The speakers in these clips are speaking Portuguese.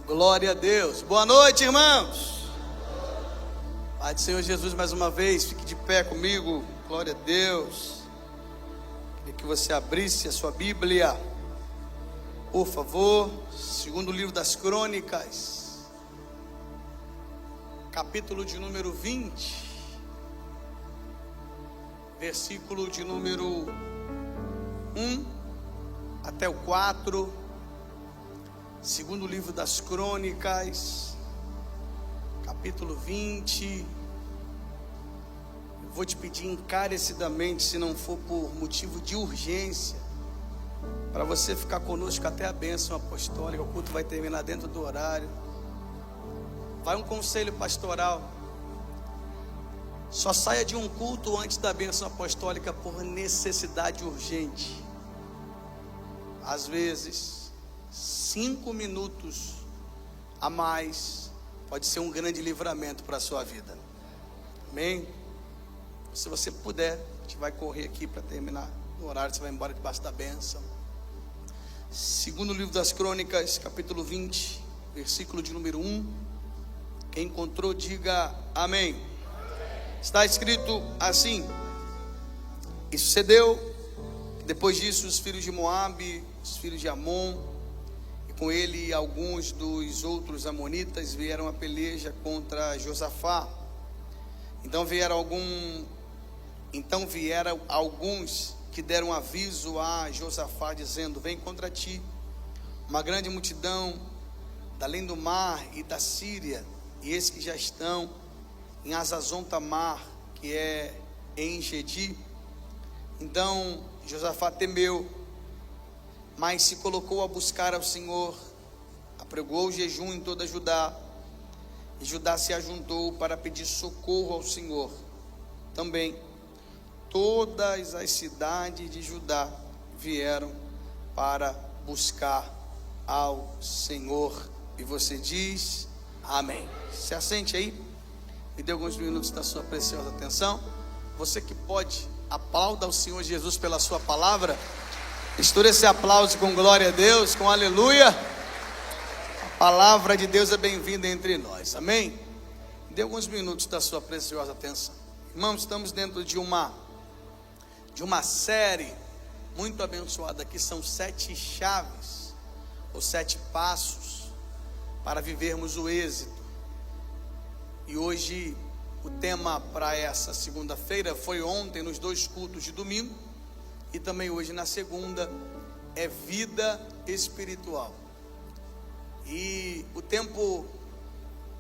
Glória a Deus. Boa noite, irmãos. Pai do Senhor Jesus, mais uma vez, fique de pé comigo. Glória a Deus. Queria que você abrisse a sua Bíblia, por favor. Segundo livro das Crônicas, capítulo de número 20, versículo de número 1 até o 4. Segundo livro das Crônicas, capítulo 20. Eu vou te pedir encarecidamente, se não for por motivo de urgência, para você ficar conosco até a bênção apostólica. O culto vai terminar dentro do horário. Vai um conselho pastoral: só saia de um culto antes da bênção apostólica por necessidade urgente. Às vezes 5 minutos a mais pode ser um grande livramento para a sua vida. Amém? Se você puder, a gente vai correr aqui para terminar no horário. Você vai embora debaixo da bênção. Segundo livro das Crônicas, capítulo 20, versículo de número 1. Quem encontrou, diga amém. Está escrito assim: e sucedeu que depois disso os filhos de Moabe, os filhos de Amon, com ele alguns dos outros amonitas, vieram a peleja contra Josafá. Então vieram alguns que deram aviso a Josafá, dizendo: vem contra ti uma grande multidão da além do mar e da Síria, e esses que já estão em Hazazon Tamar, que é em Engedi. Então Josafá temeu, mas se colocou a buscar ao Senhor, apregoou o jejum em toda Judá, e Judá se ajuntou para pedir socorro ao Senhor. Também todas as cidades de Judá vieram para buscar ao Senhor. E você diz amém. Se assente aí, me dê alguns minutos da sua preciosa atenção. Você que pode, aplauda ao Senhor Jesus pela sua palavra. Mistura esse aplauso com glória a Deus, com aleluia. A palavra de Deus é bem-vinda entre nós, amém? Dê alguns minutos da sua preciosa atenção. Irmãos, estamos dentro de uma série muito abençoada, que são 7 chaves, ou 7 passos, para vivermos o êxito. E hoje, o tema para essa segunda-feira foi ontem nos 2 cultos de domingo, e também hoje na segunda, é vida espiritual. E o tempo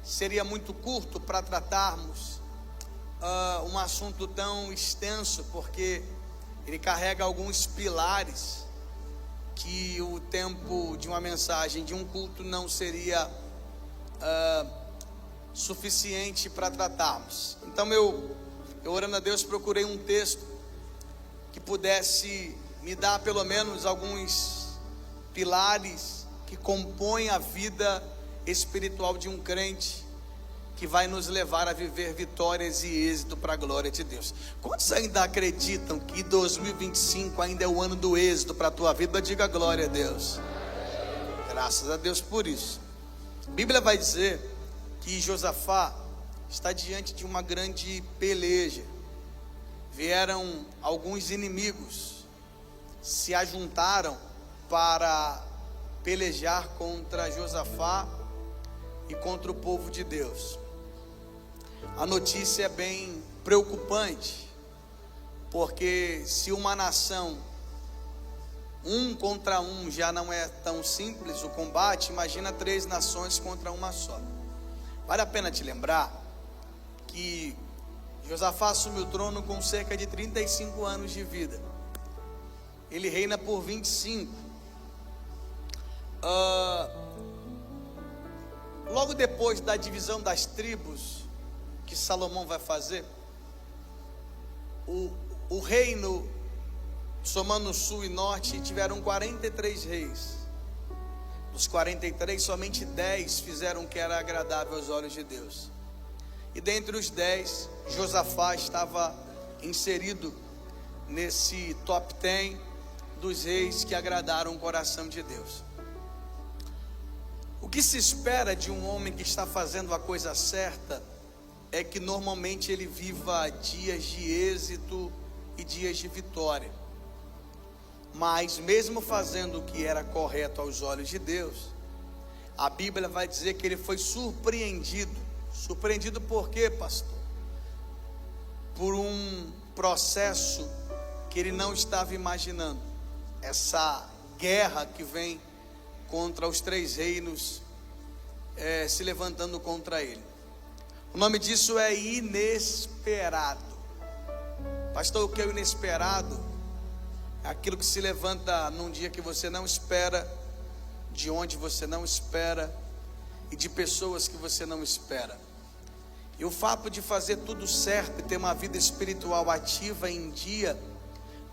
seria muito curto para tratarmos um assunto tão extenso, porque ele carrega alguns pilares que o tempo de uma mensagem, de um culto, não seria suficiente para tratarmos. Então eu orando a Deus, procurei um texto que pudesse me dar pelo menos alguns pilares que compõem a vida espiritual de um crente, que vai nos levar a viver vitórias e êxito para a glória de Deus. Quantos ainda acreditam que 2025 ainda é o ano do êxito para a tua vida? Diga glória a Deus. Graças a Deus por isso. A Bíblia vai dizer que Josafá está diante de uma grande peleja. Vieram alguns inimigos, se ajuntaram para pelejar contra Josafá e contra o povo de Deus. A notícia é bem preocupante, porque se uma nação, 1 contra 1 já não é tão simples o combate, imagina 3 nações contra uma só. Vale a pena te lembrar que Josafá assumiu o trono com cerca de 35 anos de vida. Ele reina por 25. Logo depois da divisão das tribos que Salomão vai fazer, o reino, somando sul e norte, tiveram 43 reis. Dos 43, somente 10 fizeram o que era agradável aos olhos de Deus. E dentre os 10, Josafá estava inserido nesse top 10 dos reis que agradaram o coração de Deus. O que se espera de um homem que está fazendo a coisa certa é que normalmente ele viva dias de êxito e dias de vitória. Mas mesmo fazendo o que era correto aos olhos de Deus, a Bíblia vai dizer que ele foi surpreendido. Surpreendido por quê, pastor? Por um processo que ele não estava imaginando. Essa guerra que vem contra os 3 reinos se levantando contra ele. O nome disso é inesperado. Pastor, o que é o inesperado? É aquilo que se levanta num dia que você não espera, de onde você não espera e de pessoas que você não espera. E o fato de fazer tudo certo e ter uma vida espiritual ativa em dia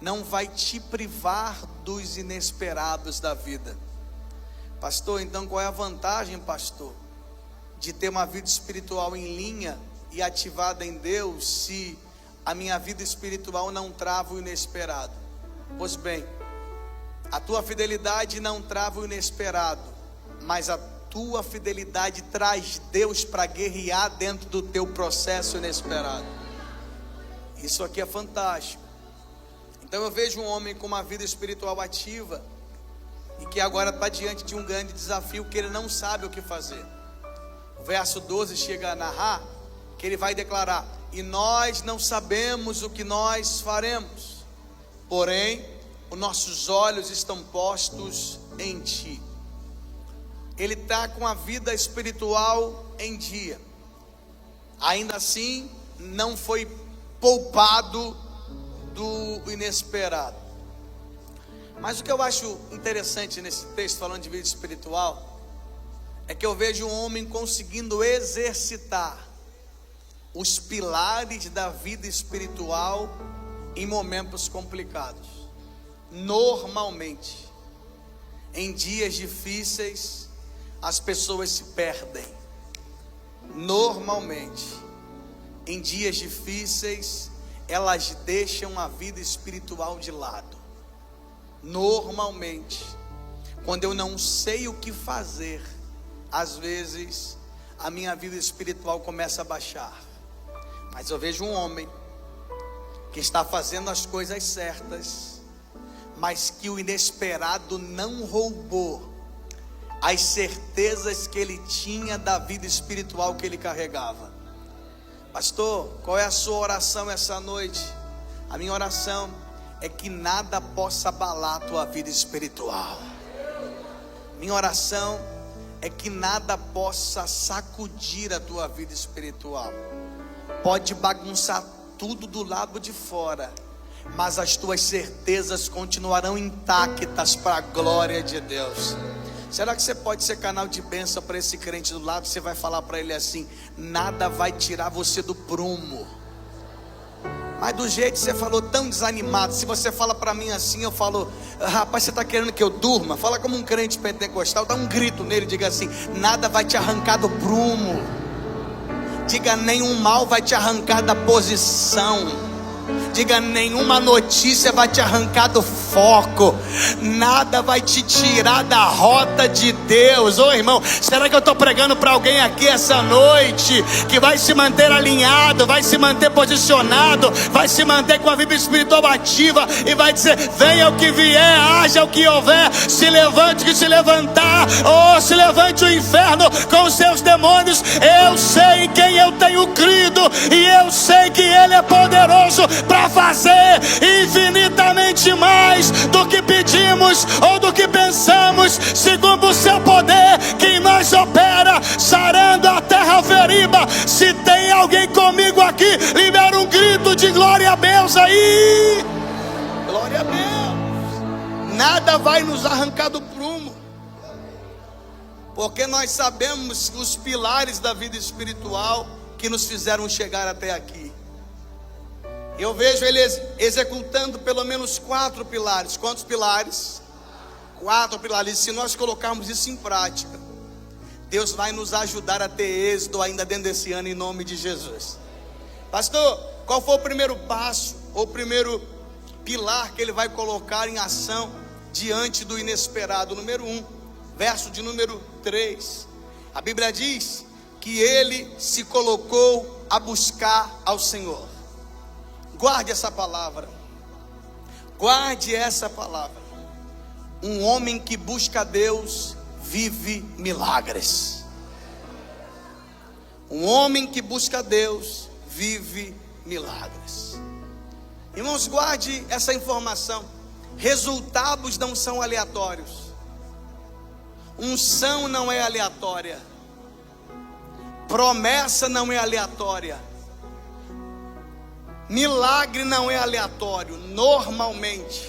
não vai te privar dos inesperados da vida. Pastor, então qual é a vantagem, pastor, de ter uma vida espiritual em linha e ativada em Deus, se a minha vida espiritual não trava o inesperado? Pois bem, a tua fidelidade não trava o inesperado, mas a tua fidelidade traz Deus para guerrear dentro do teu processo inesperado. Isso aqui é fantástico. Então eu vejo um homem com uma vida espiritual ativa e que agora está diante de um grande desafio que ele não sabe o que fazer. O verso 12 chega a narrar que ele vai declarar: e nós não sabemos o que nós faremos, porém os nossos olhos estão postos em ti. Ele está com a vida espiritual em dia, ainda assim não foi poupado do inesperado. Mas o que eu acho interessante nesse texto, falando de vida espiritual, é que eu vejo um homem conseguindo exercitar os pilares da vida espiritual em momentos complicados. Normalmente, em dias difíceis, as pessoas se perdem. Normalmente, em dias difíceis, elas deixam a vida espiritual de lado. Normalmente, quando eu não sei o que fazer, às vezes a minha vida espiritual começa a baixar. Mas eu vejo um homem que está fazendo as coisas certas, mas que o inesperado não roubou as certezas que ele tinha da vida espiritual que ele carregava. Pastor, qual é a sua oração essa noite? A minha oração é que nada possa abalar a tua vida espiritual. Minha oração é que nada possa sacudir a tua vida espiritual. Pode bagunçar tudo do lado de fora, mas as tuas certezas continuarão intactas para a glória de Deus. Será que você pode ser canal de bênção para esse crente do lado? Você vai falar para ele assim: nada vai tirar você do prumo. Mas do jeito que você falou, tão desanimado, se você fala para mim assim, eu falo: rapaz, você está querendo que eu durma? Fala como um crente pentecostal, dá um grito nele, diga assim: nada vai te arrancar do prumo. Diga: nenhum mal vai te arrancar da posição. Diga: nenhuma notícia vai te arrancar do foco. Nada vai te tirar da rota de Deus. Ô irmão, será que eu estou pregando para alguém aqui essa noite que vai se manter alinhado, vai se manter posicionado, vai se manter com a vida espiritual ativa e vai dizer: venha o que vier, haja o que houver, se levante o que se levantar, ou se levante o inferno com os seus demônios. Eu sei em quem eu tenho crido e eu sei que Ele é poderoso para fazer infinitamente mais do que pedimos ou do que pensamos, segundo o seu poder que em nós opera, sarando a terra feriba. Se tem alguém comigo aqui, libera um grito de glória a Deus aí. Glória a Deus. Nada vai nos arrancar do prumo, porque nós sabemos os pilares da vida espiritual que nos fizeram chegar até aqui. Eu vejo ele executando pelo menos 4 pilares. Quantos pilares? 4 pilares. Se nós colocarmos isso em prática, Deus vai nos ajudar a ter êxito ainda dentro desse ano, em nome de Jesus. Pastor, qual foi o primeiro passo, ou o primeiro pilar que ele vai colocar em ação diante do inesperado? Número 1, verso de número 3. A Bíblia diz que ele se colocou a buscar ao Senhor. Guarde essa palavra. Guarde essa palavra. Um homem que busca a Deus vive milagres. Um homem que busca a Deus vive milagres. Irmãos, guarde essa informação. Resultados não são aleatórios. Unção não é aleatória. Promessa não é aleatória. Milagre não é aleatório. Normalmente,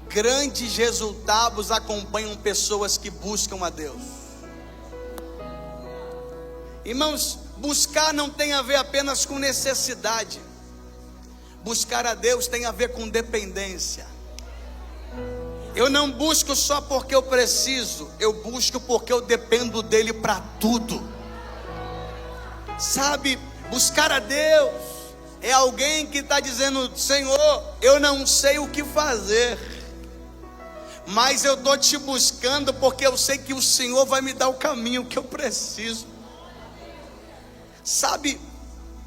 grandes resultados acompanham pessoas que buscam a Deus. Irmãos, buscar não tem a ver apenas com necessidade. Buscar a Deus tem a ver com dependência. Eu não busco só porque eu preciso, eu busco porque eu dependo dele para tudo. Sabe, buscar a Deus é alguém que está dizendo: Senhor, eu não sei o que fazer, mas eu estou te buscando porque eu sei que o Senhor vai me dar o caminho que eu preciso. Sabe,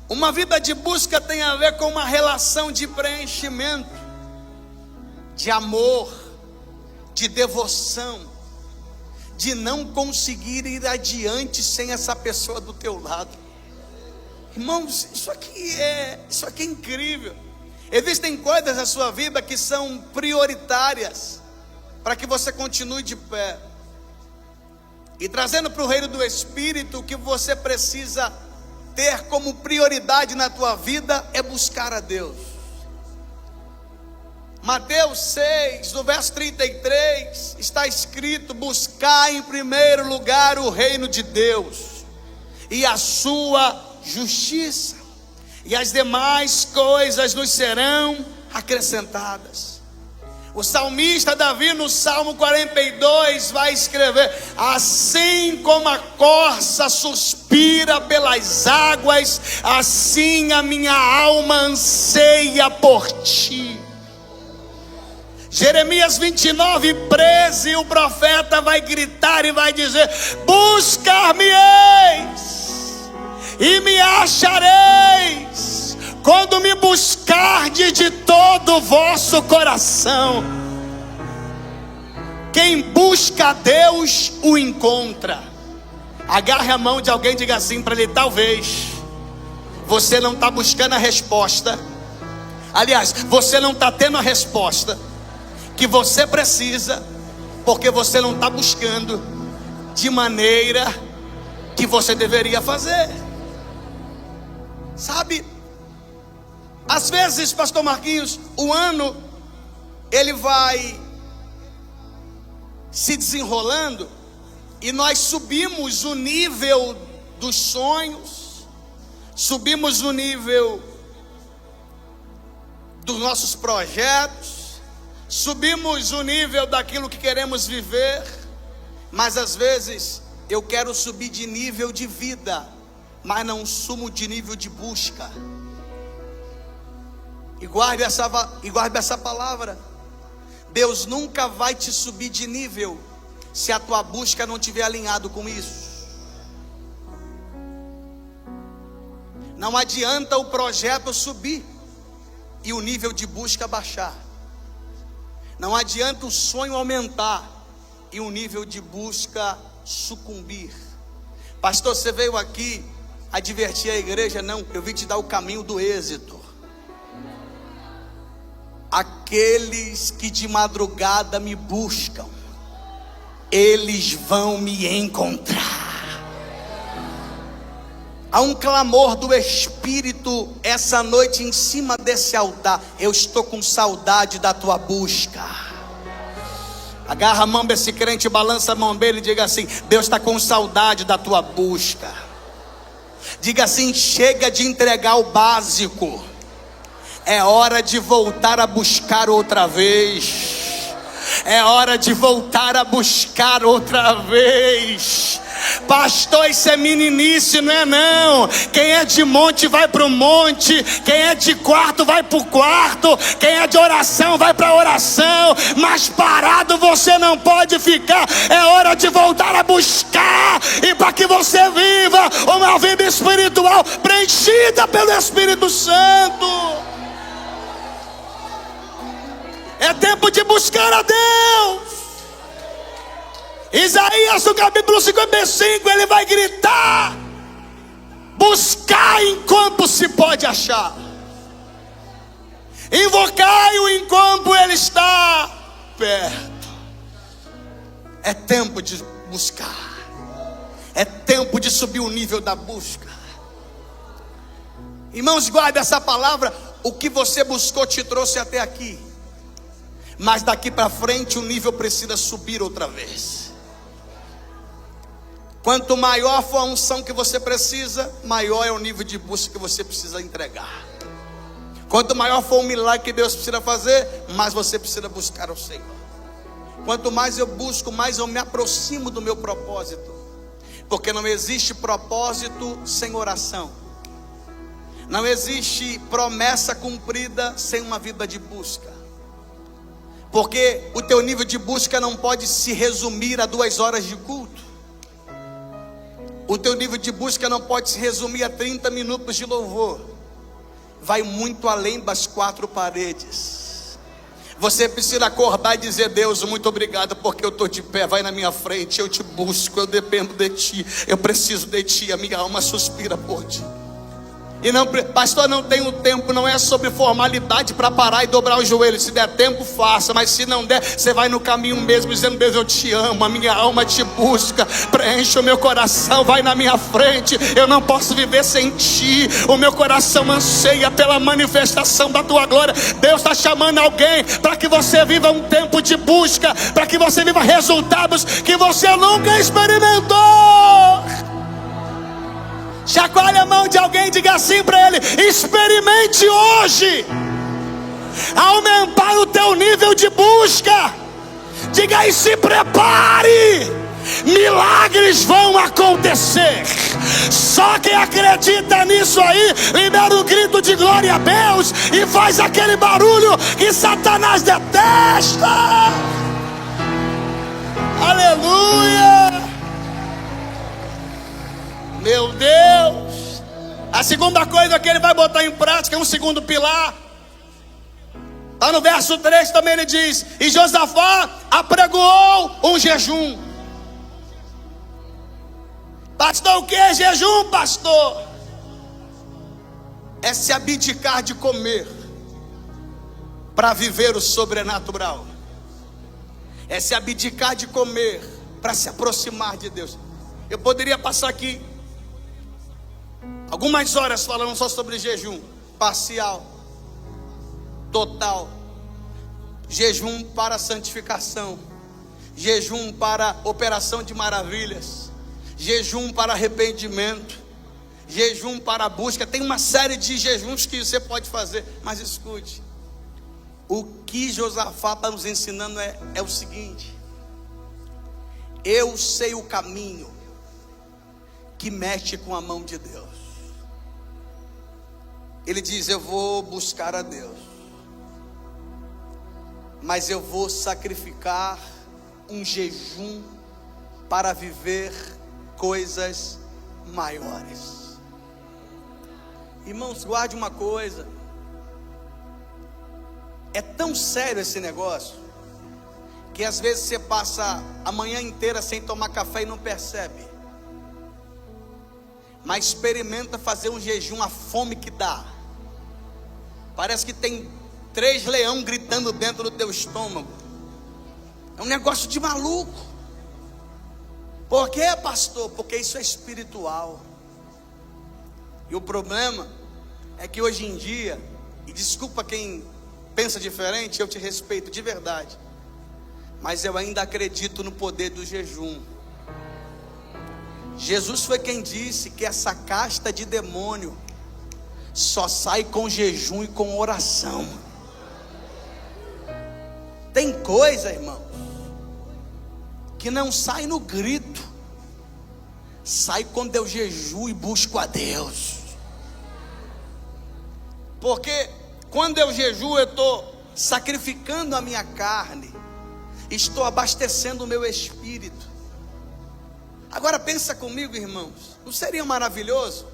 uma vida de busca tem a ver com uma relação de preenchimento, de amor, de devoção, de não conseguir ir adiante sem essa pessoa do teu lado. Irmãos, isso aqui é incrível. Existem coisas na sua vida que são prioritárias para que você continue de pé. E trazendo para o reino do Espírito, o que você precisa ter como prioridade na tua vida é buscar a Deus. Mateus 6, no verso 33, está escrito: buscar em primeiro lugar o reino de Deus e a sua justiça, e as demais coisas nos serão acrescentadas. O salmista Davi, no Salmo 42, vai escrever: assim como a corça suspira pelas águas, assim a minha alma anseia por ti. Jeremias 29:13, o profeta vai gritar e vai dizer: buscar-me-eis e me achareis, quando me buscardes de todo o vosso coração. Quem busca a Deus o encontra. Agarre a mão de alguém e diga assim para ele: talvez você não está buscando a resposta. Aliás, você não está tendo a resposta que você precisa, porque você não está buscando de maneira que você deveria fazer. Sabe, às vezes, pastor Marquinhos, o ano ele vai se desenrolando e nós subimos o nível dos sonhos, subimos o nível dos nossos projetos, subimos o nível daquilo que queremos viver, mas às vezes eu quero subir de nível de vida, mas não sumo de nível de busca. E guarde essa palavra. Deus nunca vai te subir de nível se a tua busca não estiver alinhado com isso. Não adianta o projeto subir e o nível de busca baixar. Não adianta o sonho aumentar e o nível de busca sucumbir. Pastor, você veio aqui advertir a igreja? Não, eu vim te dar o caminho do êxito. Aqueles que de madrugada me buscam, eles vão me encontrar. Há um clamor do Espírito essa noite em cima desse altar: eu estou com saudade da tua busca. Agarra a mão desse crente, balança a mão dele e diga assim: Deus está com saudade da tua busca. Diga assim: chega de entregar o básico, é hora de voltar a buscar outra vez. É hora de voltar a buscar outra vez. Pastor, isso é meninice, não é não. Quem é de monte vai para o monte, quem é de quarto vai para o quarto, quem é de oração vai para a oração, mas parado você não pode ficar. É você viva uma vida espiritual preenchida pelo Espírito Santo. É tempo de buscar a Deus. Isaías no capítulo 55, ele vai gritar: buscai enquanto se pode achar, invocai-o enquanto ele está perto. É tempo de buscar, é tempo de subir o nível da busca. Irmãos, guarde essa palavra. O que você buscou te trouxe até aqui, mas daqui para frente o nível precisa subir outra vez. Quanto maior for a unção que você precisa, maior é o nível de busca que você precisa entregar. Quanto maior for o milagre que Deus precisa fazer, mais você precisa buscar o Senhor. Quanto mais eu busco, mais eu me aproximo do meu propósito. Porque não existe propósito sem oração. Não existe promessa cumprida sem uma vida de busca. Porque o teu nível de busca não pode se resumir a 2 horas de culto. O teu nível de busca não pode se resumir a 30 minutos de louvor. Vai muito além das 4 paredes. Você precisa acordar e dizer: Deus, muito obrigado porque eu estou de pé, vai na minha frente, eu te busco, eu dependo de ti, eu preciso de ti, a minha alma suspira por ti. E não, pastor, não tenho tempo. Não é sobre formalidade para parar e dobrar os joelhos. Se der tempo, faça. Mas se não der, você vai no caminho mesmo dizendo: Deus, eu te amo, a minha alma te busca, preenche o meu coração, vai na minha frente. Eu não posso viver sem ti. O meu coração anseia pela manifestação da tua glória. Deus está chamando alguém para que você viva um tempo de busca, para que você viva resultados que você nunca experimentou. Chacoalhe a mão de alguém e diga assim para ele: experimente hoje aumentar o teu nível de busca. Diga aí: se prepare, milagres vão acontecer. Só quem acredita nisso aí, libera um grito de glória a Deus e faz aquele barulho que Satanás detesta. Aleluia. Meu Deus. A segunda coisa que ele vai botar em prática é um segundo pilar. Está no verso 3 também, ele diz: e Josafá apregoou um jejum. Pastor, o que é jejum, pastor? É se abdicar de comer para viver o sobrenatural. É se abdicar de comer para se aproximar de Deus. Eu poderia passar aqui algumas horas falando só sobre jejum parcial, total, jejum para santificação, jejum para operação de maravilhas, jejum para arrependimento, jejum para busca. Tem uma série de jejuns que você pode fazer, mas escute, o que Josafá está nos ensinando é o seguinte: eu sei o caminho que mexe com a mão de Deus. Ele diz: eu vou buscar a Deus, mas eu vou sacrificar um jejum para viver coisas maiores. Irmãos, guarde uma coisa: é tão sério esse negócio que às vezes você passa a manhã inteira sem tomar café e não percebe. Mas experimenta fazer um jejum, a fome que dá. Parece que tem 3 leões gritando dentro do teu estômago. É um negócio de maluco. Por quê, pastor? Porque isso é espiritual. E o problema é que hoje em dia, e desculpa quem pensa diferente, eu te respeito de verdade, mas eu ainda acredito no poder do jejum. Jesus foi quem disse que essa casta de demônio só sai com jejum e com oração. Tem coisa, irmão, que não sai no grito, sai quando eu jejuo e busco a Deus. Porque quando eu jejuo, eu estou sacrificando a minha carne, estou abastecendo o meu espírito. Agora pensa comigo, irmãos, não seria maravilhoso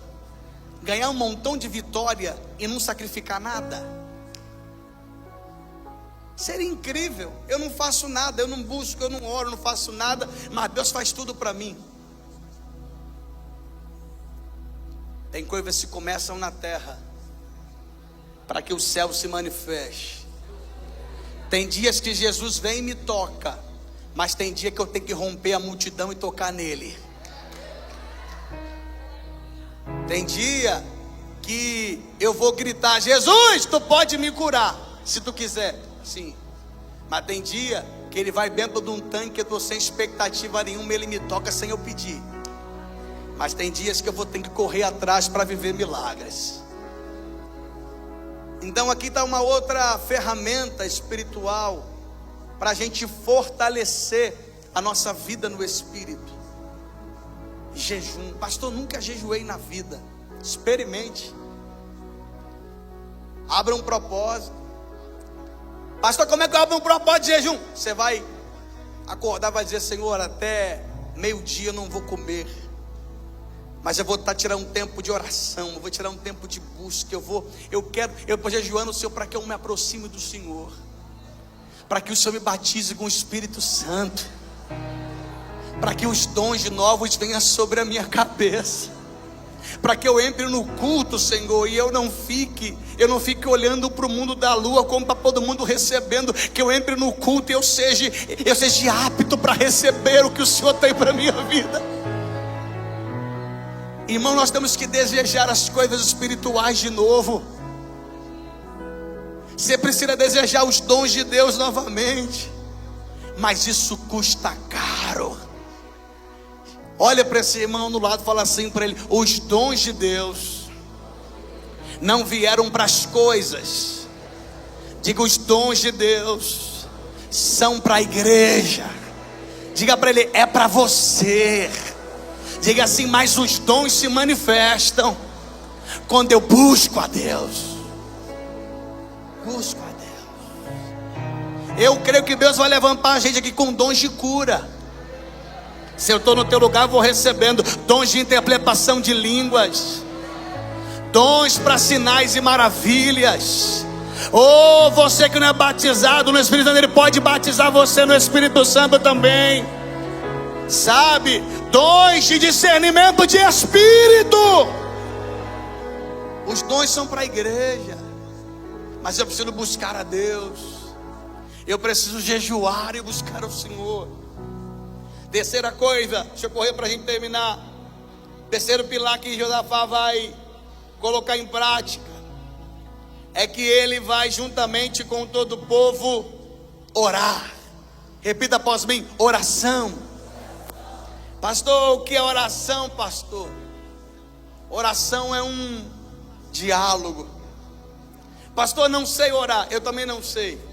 ganhar um montão de vitória e não sacrificar nada? Seria incrível. Eu não faço nada, eu não busco, eu não oro, eu não faço nada, mas Deus faz tudo para mim. Tem coisas que começam na terra para que o céu se manifeste. Tem dias que Jesus vem e me toca, mas tem dia que eu tenho que romper a multidão e tocar nele. Tem dia que eu vou gritar: Jesus, tu pode me curar, se tu quiser, sim. Mas tem dia que ele vai dentro de um tanque, eu estou sem expectativa nenhuma, ele me toca sem eu pedir. Mas tem dias que eu vou ter que correr atrás para viver milagres. Então aqui está uma outra ferramenta espiritual para a gente fortalecer a nossa vida no Espírito. Jejum. Pastor, nunca jejuei na vida. Experimente. Abra um propósito. Pastor, como é que eu abro um propósito de jejum? Você vai acordar, vai dizer: Senhor, até meio-dia eu não vou comer, mas eu vou tirar um tempo de oração, eu vou tirar um tempo de busca, eu vou jejuando, Senhor, para que eu me aproxime do Senhor, para que o Senhor me batize com o Espírito Santo, para que os dons novos venham sobre a minha cabeça, para que eu entre no culto, Senhor, e eu não fique olhando para o mundo da lua como para todo mundo recebendo. Que eu entre no culto e eu seja apto para receber o que o Senhor tem para a minha vida. Irmão, nós temos que desejar as coisas espirituais de novo. Você precisa desejar os dons de Deus novamente, mas isso custa caro. Olha para esse irmão do lado e fala assim para ele: os dons de Deus não vieram para as coisas. Diga: os dons de Deus são para a igreja. Diga para ele: é para você. Diga assim: mas os dons se manifestam quando eu busco a Deus. Busco a Deus. Eu creio que Deus vai levantar a gente aqui com dons de cura. Se eu estou no teu lugar, eu vou recebendo dons de interpretação de línguas, dons para sinais e maravilhas. Oh, você que não é batizado no Espírito Santo, Ele pode batizar você no Espírito Santo também. Sabe, dons de discernimento de espírito. Os dons são para a igreja, mas eu preciso buscar a Deus. Eu preciso jejuar e buscar o Senhor. Terceira coisa, deixa eu correr para a gente terminar. Terceiro pilar que Josafá vai colocar em prática é que ele vai juntamente com todo o povo orar. Repita após mim: oração. Pastor, o que é oração, pastor? Oração é um diálogo. Pastor, não sei orar. Eu também não sei.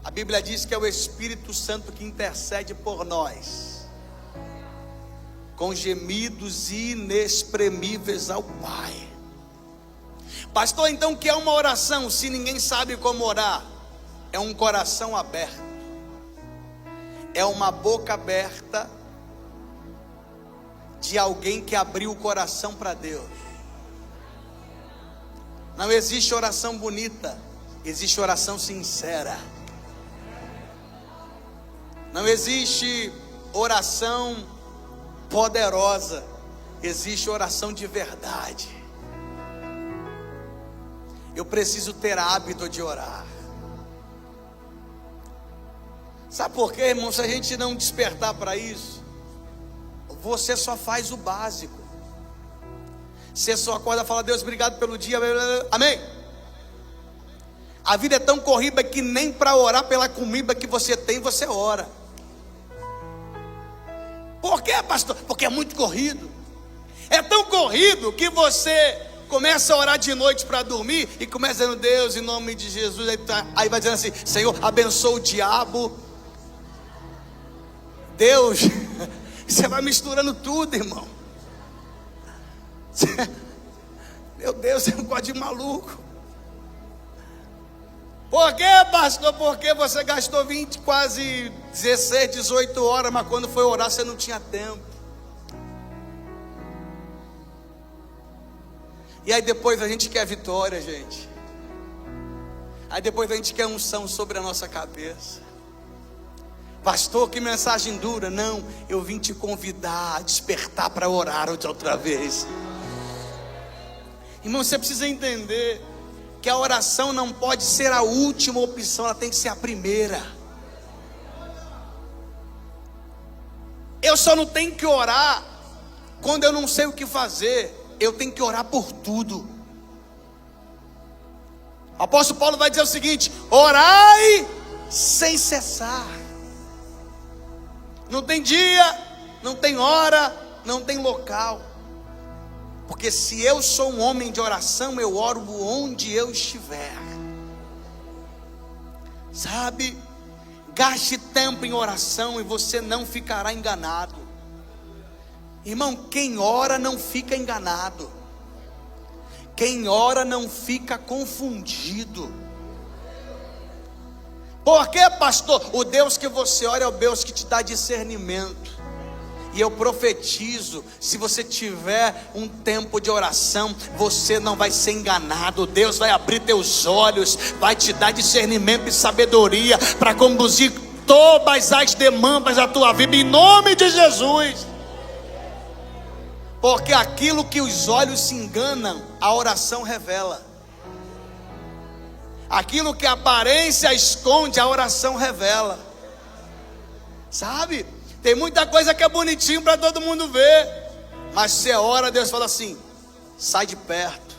A Bíblia diz que é o Espírito Santo que intercede por nós, com gemidos inexprimíveis ao Pai. Pastor, então o que é uma oração? Se ninguém sabe como orar, é um coração aberto, é uma boca aberta de alguém que abriu o coração para Deus. Não existe oração bonita, existe oração sincera. Não existe oração poderosa, existe oração de verdade. Eu preciso ter hábito de orar. Sabe por quê, irmão? Se a gente não despertar para isso, você só faz o básico. Você só acorda e fala: Deus, obrigado pelo dia, amém. A vida é tão corrida que nem para orar pela comida que você tem, você ora. Por quê, pastor? Porque é muito corrido. É tão corrido que você começa a orar de noite para dormir e começa dizendo: Deus, em nome de Jesus. Aí vai dizendo assim: Senhor, abençoa o diabo. Deus, você vai misturando tudo, irmão. Meu Deus, você é um código maluco. Por quê, pastor? Porque você gastou 20, quase 16, 18 horas, mas quando foi orar você não tinha tempo. E aí depois a gente quer vitória, gente. Aí depois a gente quer unção sobre a nossa cabeça. Pastor, que mensagem dura. Não, eu vim te convidar a despertar para orar outra vez. Irmão, você precisa entender que a oração não pode ser a última opção, ela tem que ser a primeira. Eu só não tenho que orar quando eu não sei o que fazer. Eu tenho que orar por tudo. O apóstolo Paulo vai dizer o seguinte: orai sem cessar. Não tem dia, não tem hora, não tem local. Porque se eu sou um homem de oração, eu oro onde eu estiver. Sabe? Gaste tempo em oração e você não ficará enganado. Irmão, quem ora não fica enganado. Quem ora não fica confundido. Por quê, pastor? O Deus que você ora é o Deus que te dá discernimento. E eu profetizo, se você tiver um tempo de oração, você não vai ser enganado. Deus vai abrir teus olhos, vai te dar discernimento e sabedoria para conduzir todas as demandas da tua vida, em nome de Jesus. Porque aquilo que os olhos se enganam, a oração revela. Aquilo que a aparência esconde, a oração revela. Sabe? Tem muita coisa que é bonitinho para todo mundo ver, mas se é hora, Deus fala assim: sai de perto.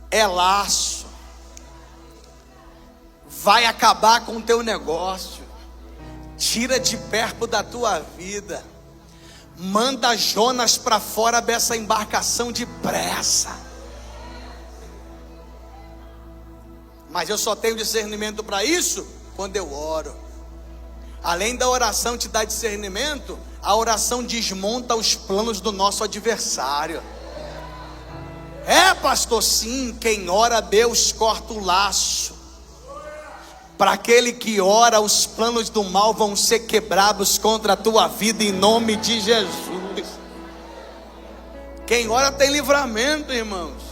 É laço. Vai acabar com o teu negócio. Tira de perto da tua vida. Manda Jonas para fora dessa embarcação depressa. Mas eu só tenho discernimento para isso quando eu oro. Além da oração te dar discernimento, a oração desmonta os planos do nosso adversário. É, pastor, sim, quem ora, Deus corta o laço. Para aquele que ora, os planos do mal vão ser quebrados contra a tua vida, em nome de Jesus. Quem ora tem livramento, irmãos.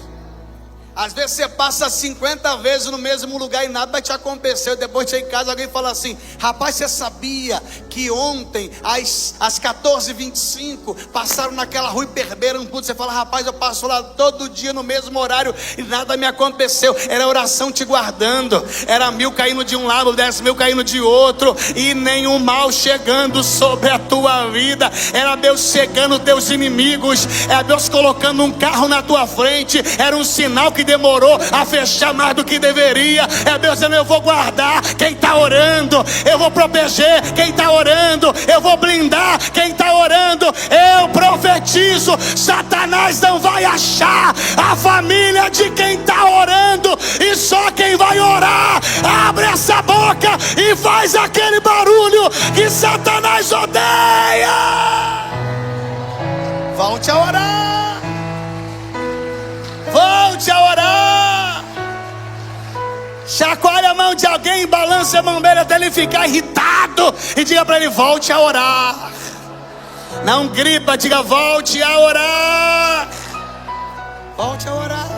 Às vezes você passa 50 vezes no mesmo lugar e nada vai te acontecer. Depois chega em casa, alguém fala assim: rapaz, você sabia que ontem às 14h25 passaram naquela rua e perderam tudo? Você fala: rapaz, eu passo lá todo dia no mesmo horário e nada me aconteceu. Era a oração te guardando. Era 1000 caindo de um lado, 10.000 caindo de outro, e nenhum mal chegando sobre a tua vida. Era Deus chegando teus inimigos. Era Deus colocando um carro na tua frente. Era um sinal que demorou a fechar mais do que deveria. É Deus dizendo: eu vou guardar quem está orando, eu vou proteger quem está orando, eu vou blindar quem está orando. Eu profetizo: Satanás não vai achar a família de quem está orando, e só quem vai orar abre essa boca e faz aquele barulho que Satanás odeia. Volte a orar. Volte a orar. Chacoalhe a mão de alguém, balance a mão dele até ele ficar irritado e diga para ele: volte a orar. Não gripa, diga: volte a orar. Volte a orar.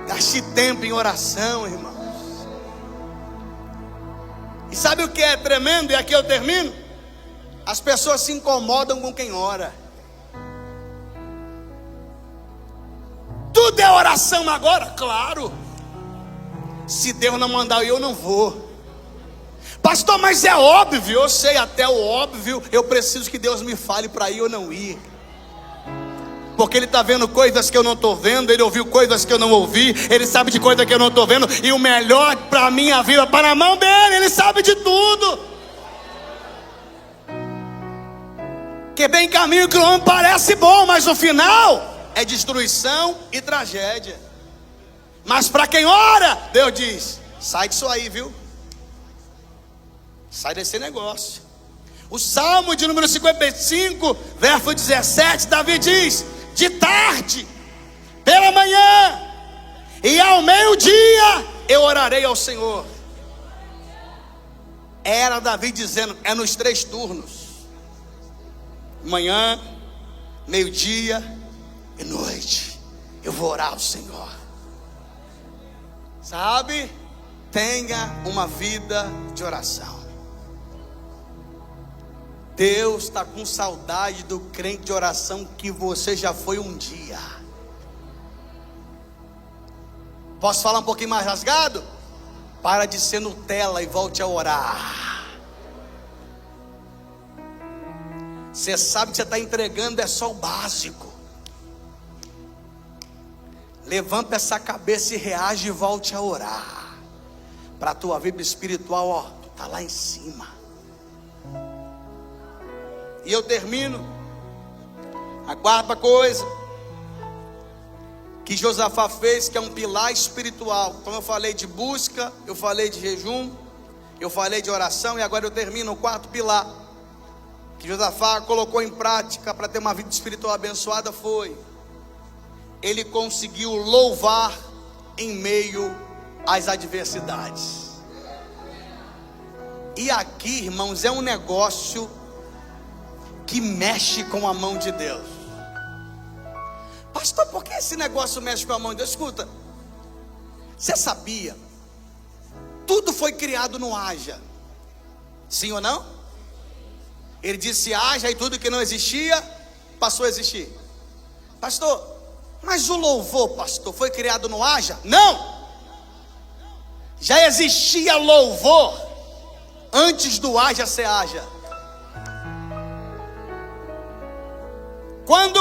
Gaste tempo em oração, irmãos. E sabe o que é tremendo? E aqui eu termino. As pessoas se incomodam com quem ora. Tudo é oração agora? Claro. Se Deus não mandar, eu não vou. Pastor, mas é óbvio. Eu sei, até o óbvio eu preciso que Deus me fale para ir ou não ir. Porque Ele está vendo coisas que eu não estou vendo. Ele ouviu coisas que eu não ouvi. Ele sabe de coisas que eu não estou vendo. E o melhor para a minha vida está na mão dele. Ele sabe de tudo. Que bem caminho que o homem parece bom, mas o final é destruição e tragédia. Mas para quem ora, Deus diz: sai disso aí, viu? Sai desse negócio. O Salmo de número 55, verso 17, Davi diz: de tarde, pela manhã e ao meio-dia eu orarei ao Senhor. Era Davi dizendo: é nos 3 turnos: manhã, meio-dia e noite eu vou orar ao Senhor. Sabe? Tenha uma vida de oração. Deus está com saudade do crente de oração que você já foi um dia. Posso falar um pouquinho mais rasgado? Para de ser Nutella e volte a orar. Você sabe que você está entregando é só o básico. Levanta essa cabeça e reage e volte a orar. Para a tua vida espiritual, ó, tu está lá em cima. E eu termino. A quarta coisa que Josafá fez, que é um pilar espiritual. Então eu falei de busca, eu falei de jejum, eu falei de oração, e agora eu termino o quarto pilar que Josafá colocou em prática para ter uma vida espiritual abençoada. Foi: ele conseguiu louvar em meio às adversidades. E aqui, irmãos, é um negócio que mexe com a mão de Deus. Pastor, por que esse negócio mexe com a mão de Deus? Escuta, você sabia? Tudo foi criado no haja. Sim ou não? Ele disse haja, e tudo que não existia passou a existir. Pastor, mas o louvor, pastor, foi criado no haja? Não! Já existia louvor antes do haja ser haja. Quando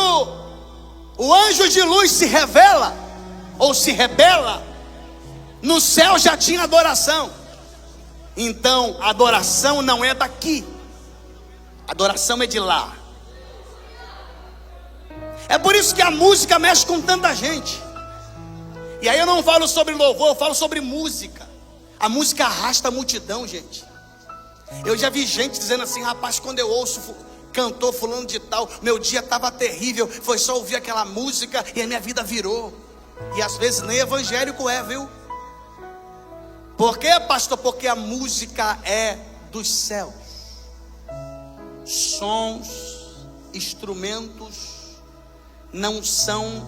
o anjo de luz se revela, ou se rebela, no céu já tinha adoração. Então, a adoração não é daqui, a adoração é de lá. É por isso que a música mexe com tanta gente. E aí eu não falo sobre louvor, eu falo sobre música. A música arrasta a multidão, gente. Eu já vi gente dizendo assim: rapaz, quando eu ouço cantor fulano de tal, meu dia estava terrível, foi só ouvir aquela música e a minha vida virou. E às vezes nem evangélico é, viu? Por quê, pastor? Porque a música é dos céus. Sons, instrumentos não são,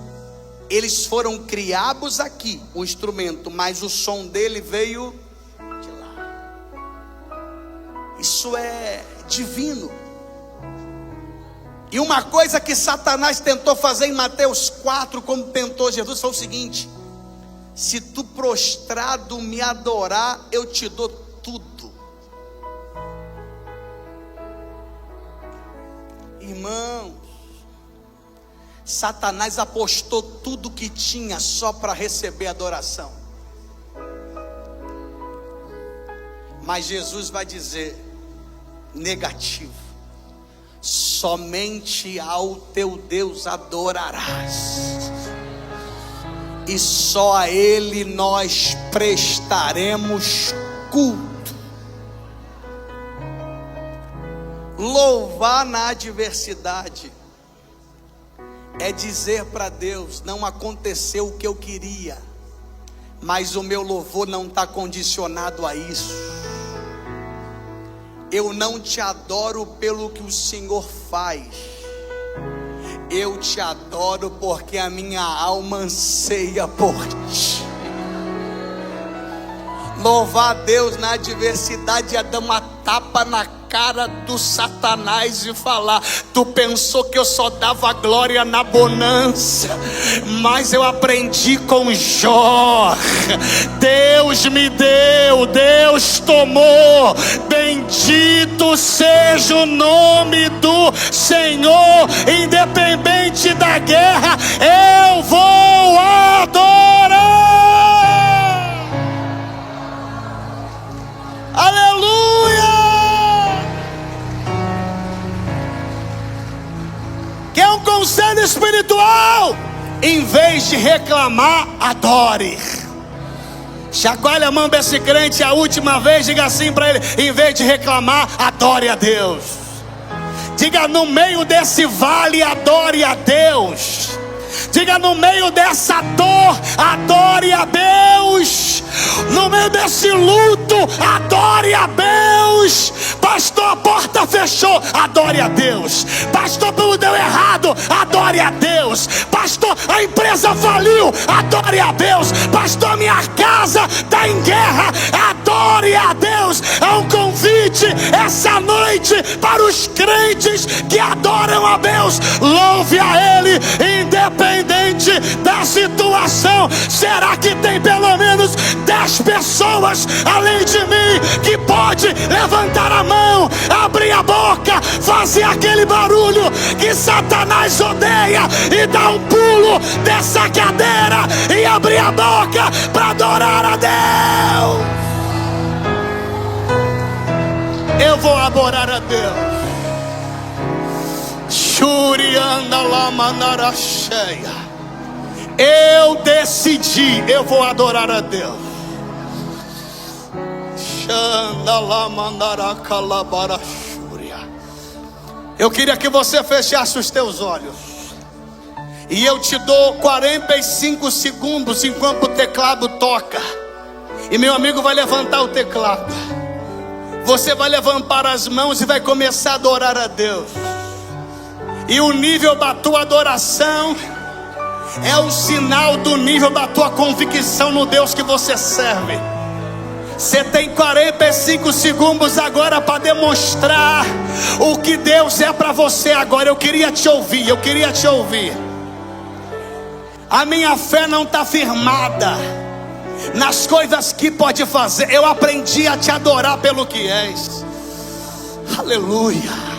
eles foram criados aqui, o instrumento, mas o som dele veio de lá. Isso é divino. E uma coisa que Satanás tentou fazer em Mateus 4, como tentou Jesus, foi o seguinte: se tu prostrado me adorar, eu te dou tudo. Irmãos, Satanás apostou tudo que tinha só para receber adoração. Mas Jesus vai dizer: negativo. Somente ao teu Deus adorarás, e só a Ele nós prestaremos culto. Louvar na adversidade é dizer para Deus: não aconteceu o que eu queria, mas o meu louvor não está condicionado a isso. Eu não te adoro pelo que o Senhor faz, eu te adoro porque a minha alma anseia por ti. Louvar a Deus na adversidade é dar uma tapa na cara do Satanás e falar: tu pensou que eu só dava glória na bonança, mas eu aprendi com Jó. Deus me deu, Deus tomou, bendito seja o nome do Senhor. Independente da guerra, eu vou adorar. Aleluia! Quer um conselho espiritual? Em vez de reclamar, adore. Chacoalha a mão desse crente a última vez, diga assim para ele: em vez de reclamar, adore a Deus. Diga: no meio desse vale, adore a Deus. Diga: no meio dessa dor, adore a Deus. No meio desse luto, adore a Deus. Pastor, a porta fechou, adore a Deus. Pastor, tudo deu errado, adore a Deus. Pastor, a empresa faliu, adore a Deus. Pastor, minha casa está em guerra, adore a Deus. Há um convite essa noite para os crentes que adoram a Deus. Louve a Ele, independente da situação. Será que tem pelo menos 10 pessoas além de mim que pode levantar a mão, abrir a boca, fazer aquele barulho que Satanás odeia e dar um pulo dessa cadeira e abrir a boca para adorar a Deus? Eu vou adorar a Deus. Shurianda Lamanara cheia. Eu decidi, eu vou adorar a Deus. Shanda Lamanara Calabara Shuria. Eu queria que você fechasse os teus olhos. E eu te dou 45 segundos enquanto o teclado toca. E meu amigo vai levantar o teclado. Você vai levantar as mãos e vai começar a adorar a Deus. E o nível da tua adoração é o sinal do nível da tua convicção no Deus que você serve. Você tem 45 segundos agora para demonstrar o que Deus é para você agora. Eu queria te ouvir, eu queria te ouvir. A minha fé não está firmada nas coisas que pode fazer. Eu aprendi a te adorar pelo que és. Aleluia.